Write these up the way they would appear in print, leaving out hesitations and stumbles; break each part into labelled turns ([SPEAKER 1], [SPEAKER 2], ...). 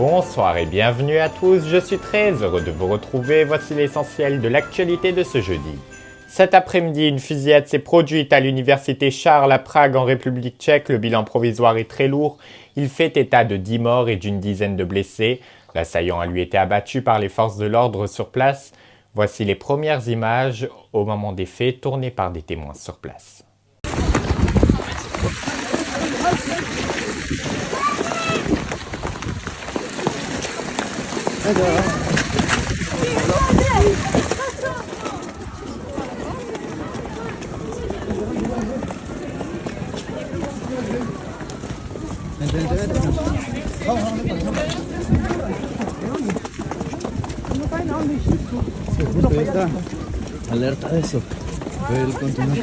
[SPEAKER 1] Bonsoir et bienvenue à tous, je suis très heureux de vous retrouver, voici l'essentiel de l'actualité de ce jeudi. Cet après-midi, une fusillade s'est produite à l'université Charles à Prague en République tchèque, le bilan provisoire est très lourd, il fait état de 10 morts et d'une dizaine de blessés. L'assaillant a lui été abattu par les forces de l'ordre sur place. Voici les premières images au moment des faits tournées par des témoins sur place.
[SPEAKER 2] Alerta a eso. El continuo.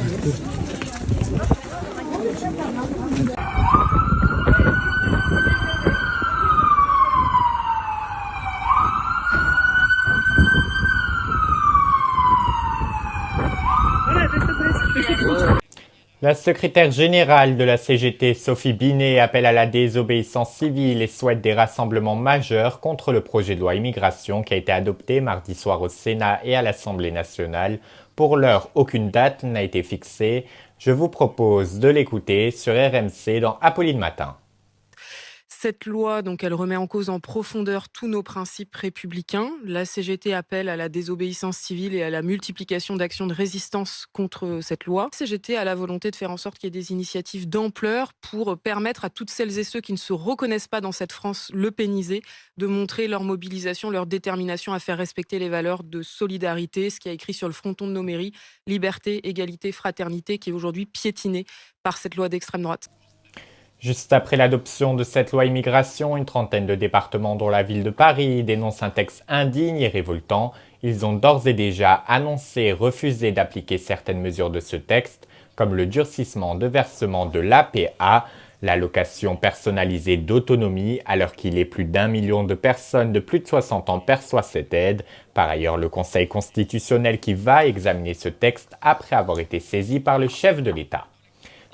[SPEAKER 1] La secrétaire générale de la CGT, Sophie Binet, appelle à la désobéissance civile et souhaite des rassemblements majeurs contre le projet de loi immigration qui a été adopté mardi soir au Sénat et à l'Assemblée nationale. Pour l'heure, aucune date n'a été fixée. Je vous propose de l'écouter sur RMC dans Apolline Matin.
[SPEAKER 3] Cette loi, donc, elle remet en cause en profondeur tous nos principes républicains. La CGT appelle à la désobéissance civile et à la multiplication d'actions de résistance contre cette loi. La CGT a la volonté de faire en sorte qu'il y ait des initiatives d'ampleur pour permettre à toutes celles et ceux qui ne se reconnaissent pas dans cette France lepénisée de montrer leur mobilisation, leur détermination à faire respecter les valeurs de solidarité, ce qui a écrit sur le fronton de nos mairies, liberté, égalité, fraternité, qui est aujourd'hui piétiné par cette loi d'extrême droite.
[SPEAKER 1] Juste après l'adoption de cette loi immigration, une trentaine de départements dont la ville de Paris dénoncent un texte indigne et révoltant. Ils ont d'ores et déjà annoncé et refusé d'appliquer certaines mesures de ce texte, comme le durcissement de versement de l'APA, l'allocation personnalisée d'autonomie, alors qu'il est plus d'1 million de personnes de plus de 60 ans perçoivent cette aide. Par ailleurs, le Conseil constitutionnel qui va examiner ce texte après avoir été saisi par le chef de l'État.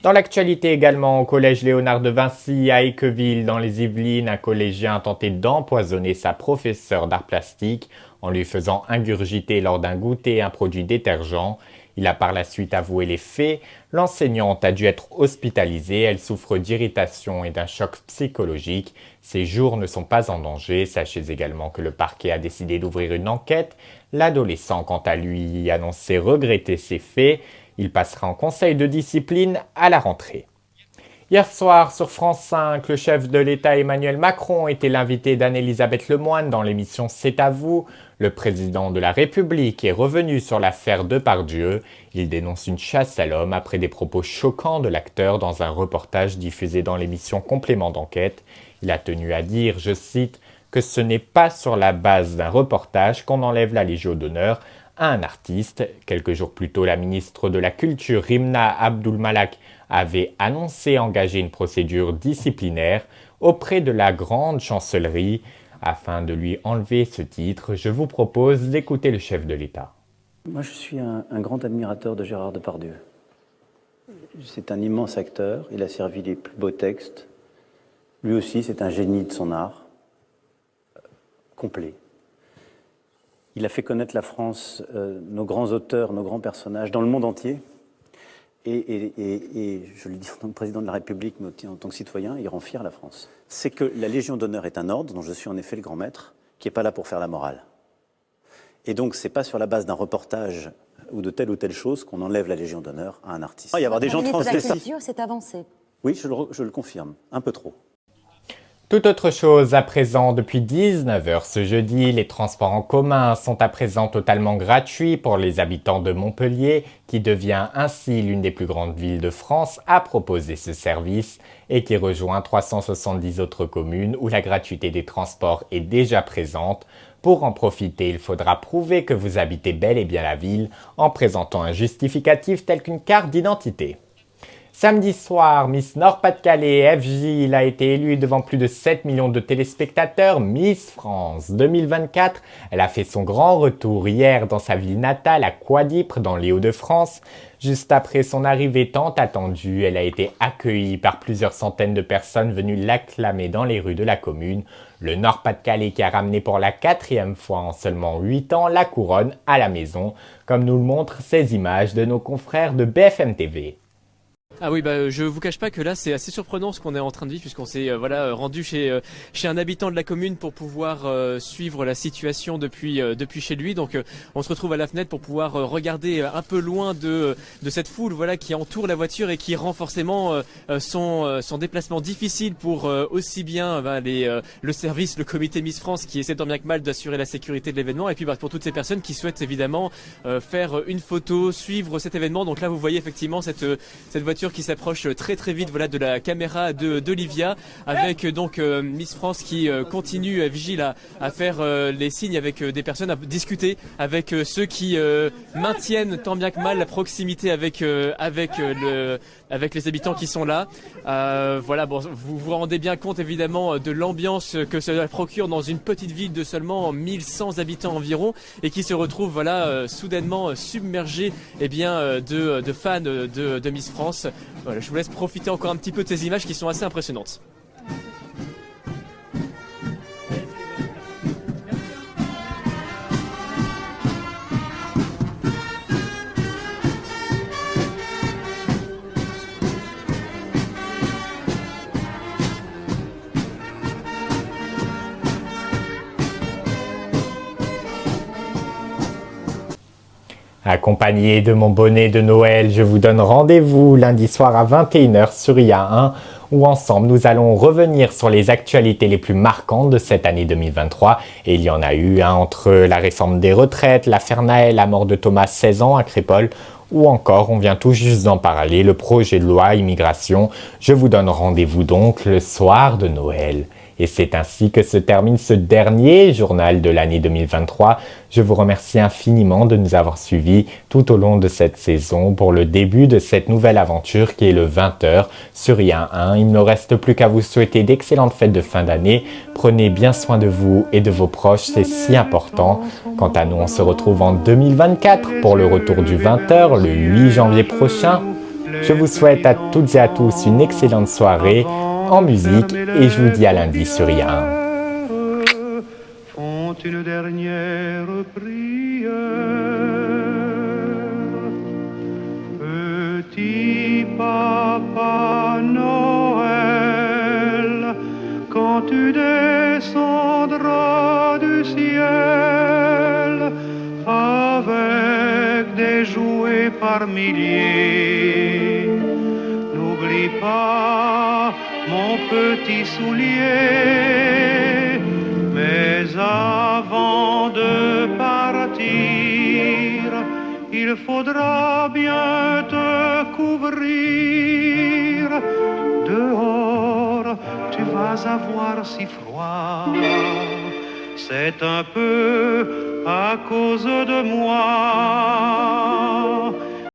[SPEAKER 1] Dans l'actualité également, au collège Léonard de Vinci à Équeville, dans les Yvelines, un collégien a tenté d'empoisonner sa professeure d'art plastique en lui faisant ingurgiter lors d'un goûter un produit détergent. Il a par la suite avoué les faits. L'enseignante a dû être hospitalisée, elle souffre d'irritation et d'un choc psychologique. Ses jours ne sont pas en danger. Sachez également que le parquet a décidé d'ouvrir une enquête. L'adolescent, quant à lui, a annoncé regretter ses faits. Il passera en conseil de discipline à la rentrée. Hier soir, sur France 5, le chef de l'État Emmanuel Macron était l'invité d'Anne-Elisabeth Lemoine dans l'émission C'est à vous. Le président de la République est revenu sur l'affaire Depardieu. Il dénonce une chasse à l'homme après des propos choquants de l'acteur dans un reportage diffusé dans l'émission Complément d'enquête. Il a tenu à dire, je cite, que ce n'est pas sur la base d'un reportage qu'on enlève la Légion d'honneur à un artiste. Quelques jours plus tôt, la ministre de la Culture, Rimna Abdul-Malak, avait annoncé engager une procédure disciplinaire auprès de la grande chancellerie. Afin de lui enlever ce titre, je vous propose d'écouter le chef de l'État.
[SPEAKER 4] Moi, je suis un grand admirateur de Gérard Depardieu. C'est un immense acteur, il a servi les plus beaux textes. Lui aussi, c'est un génie de son art, complet. Il a fait connaître la France, nos grands auteurs, nos grands personnages, dans le monde entier. Et je le dis en tant que président de la République, mais aussi en tant que citoyen, il rend fier la France. C'est que la Légion d'honneur est un ordre, dont je suis en effet le grand maître, qui n'est pas là pour faire la morale. Et donc, ce n'est pas sur la base d'un reportage ou de telle chose qu'on enlève la Légion d'honneur à un artiste. Il va y avoir des gens transgressifs.
[SPEAKER 5] C'est avancé.
[SPEAKER 4] Oui, je le confirme, un peu trop.
[SPEAKER 1] Toute autre chose à présent, depuis 19h ce jeudi, les transports en commun sont à présent totalement gratuits pour les habitants de Montpellier, qui devient ainsi l'une des plus grandes villes de France à proposer ce service et qui rejoint 370 autres communes où la gratuité des transports est déjà présente. Pour en profiter, il faudra prouver que vous habitez bel et bien la ville en présentant un justificatif tel qu'une carte d'identité. Samedi soir, Miss Nord-Pas-de-Calais FJ a été élue devant plus de 7 millions de téléspectateurs Miss France 2024. Elle a fait son grand retour hier dans sa ville natale à Couadipre dans les Hauts-de-France. Juste après son arrivée tant attendue, elle a été accueillie par plusieurs centaines de personnes venues l'acclamer dans les rues de la commune. Le Nord-Pas-de-Calais qui a ramené pour la 4e fois en seulement 8 ans la couronne à la maison, comme nous le montrent ces images de nos confrères de BFM TV.
[SPEAKER 5] Ah oui, je vous cache pas que là c'est assez surprenant ce qu'on est en train de vivre puisqu'on s'est rendu chez un habitant de la commune pour pouvoir suivre la situation depuis chez lui. Donc on se retrouve à la fenêtre pour pouvoir regarder un peu loin de cette foule qui entoure la voiture et qui rend forcément son déplacement difficile pour aussi bien le service, le comité Miss France qui essaie tant bien que mal d'assurer la sécurité de l'événement et puis pour toutes ces personnes qui souhaitent évidemment faire une photo, suivre cet événement. Donc là vous voyez effectivement cette voiture qui s'approche très vite de la caméra d'Olivia avec donc Miss France qui continue vigile à faire les signes avec des personnes, à discuter avec ceux qui maintiennent tant bien que mal la proximité avec les habitants qui sont là. Vous vous rendez bien compte évidemment de l'ambiance que cela procure dans une petite ville de seulement 1100 habitants environ et qui se retrouve soudainement submergée de fans de Miss France. Voilà, je vous laisse profiter encore un petit peu de ces images qui sont assez impressionnantes.
[SPEAKER 1] Accompagné de mon bonnet de Noël, je vous donne rendez-vous lundi soir à 21h sur IA1 où ensemble nous allons revenir sur les actualités les plus marquantes de cette année 2023. Et il y en a eu entre la réforme des retraites, l'affaire Naël, la mort de Thomas 16 ans à Crépol ou encore, on vient tout juste d'en parler, le projet de loi immigration. Je vous donne rendez-vous donc le soir de Noël. Et c'est ainsi que se termine ce dernier journal de l'année 2023. Je vous remercie infiniment de nous avoir suivis tout au long de cette saison pour le début de cette nouvelle aventure qui est le 20h sur IA1. Il ne me reste plus qu'à vous souhaiter d'excellentes fêtes de fin d'année. Prenez bien soin de vous et de vos proches, c'est si important. Quant à nous, on se retrouve en 2024 pour le retour du 20h, le 8 janvier prochain. Je vous souhaite à toutes et à tous une excellente soirée en musique et je vous dis à lundi sur IA1.
[SPEAKER 6] Font une dernière prière. Petit Papa Noël, quand tu descendras du ciel avec des jouets par milliers, n'oublie pas mon petit soulier, mais avant de partir, il faudra bien te couvrir. Dehors, tu vas avoir si froid, c'est un peu à cause de moi.